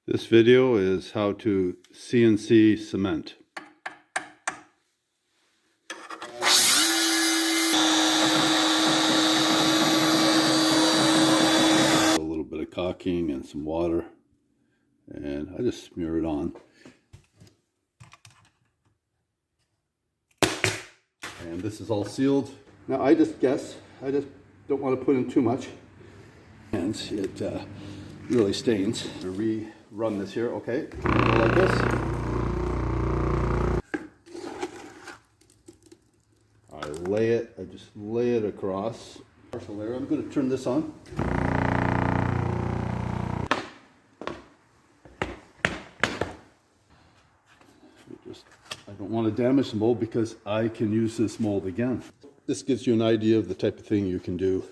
This video is how to CNC cement. A little bit of caulking and some water, and I just smear it on. And this is all sealed. Now I just guess, I just don't want to put in too much. And it really stains. Rerun this here, okay, like this. I just lay it across partial layer. I'm going to turn this on. I don't want to damage the mold because I can use this mold again. This gives you an idea of the type of thing you can do